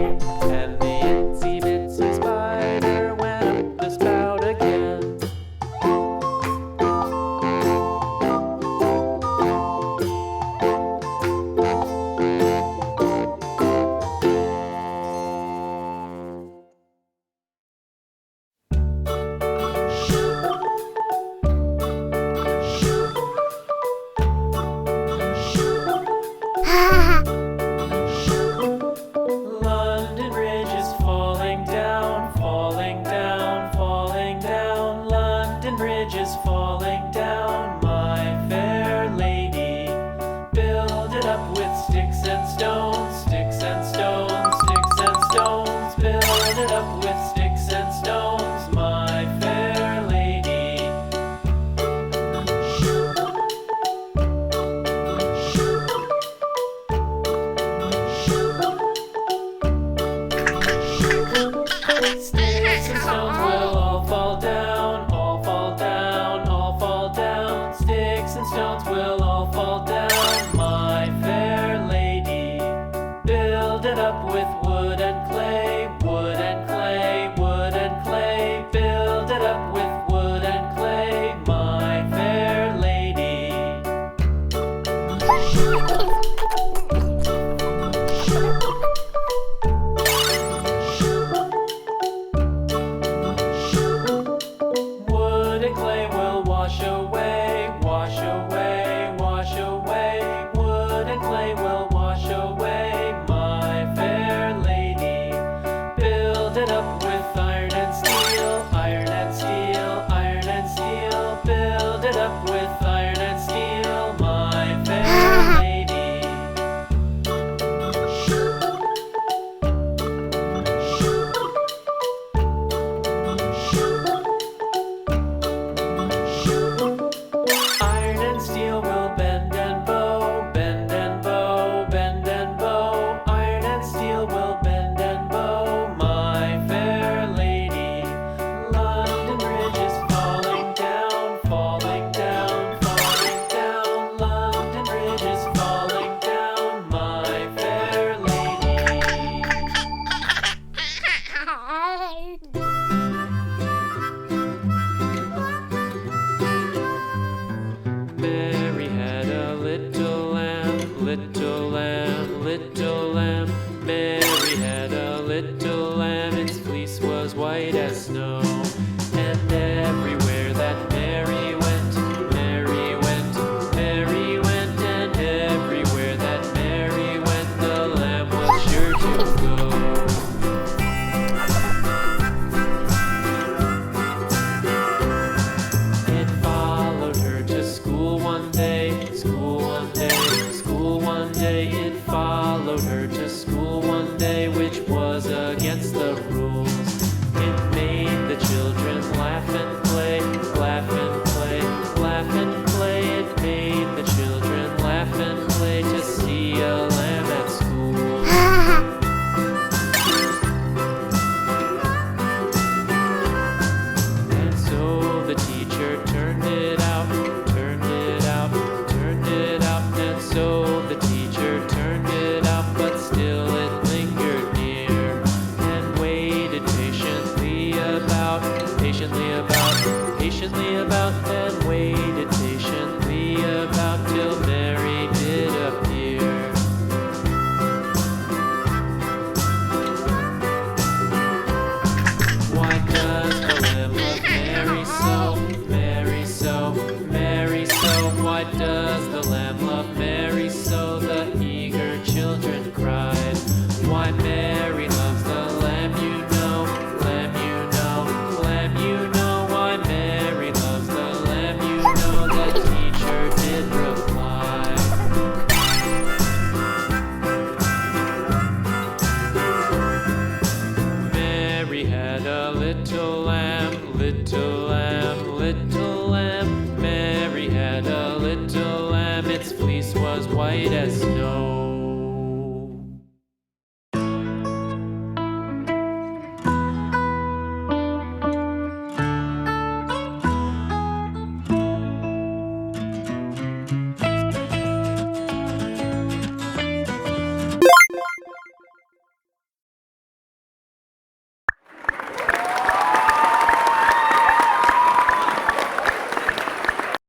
And the itsy bitsy spider went up the spout again. London Bridge is falling down, falling down, falling down. London Bridge is falling down, my fair lady. Build it up with sticks and stones, sticks and stones, sticks and stones. Build it up with sticks and stones, my fair lady. Sticks and stones will all fall down, all fall down, all fall down. Sticks and stones will all fall down, my fair lady. Build it up with wood and clay, wood and clay, wood and clay. Build it up with wood and clay, my fair lady. Wood and clay will wash away, wash away, wash away. Wood and clay will wash away, my fair lady. Build it up with iron and steel, iron and steel, iron and steel. Build it up with iron and steel, my fair lady. Iron and steel will bend and bow, bend and bow, bend and bow. Iron and steel will bend and bow, my fair lady. London Bridge is falling down, falling down, falling down. London Bridge is falling down, my fair lady. Mary had a little lamb, little lamb, little lamb. Mary had a little lamb, its fleece was white as snow. And everywhere that Mary went, Mary went, Mary went. And everywhere that Mary went, the lamb was sure to go. It followed her to school one day, school one day, school one day. It followed her to school one day.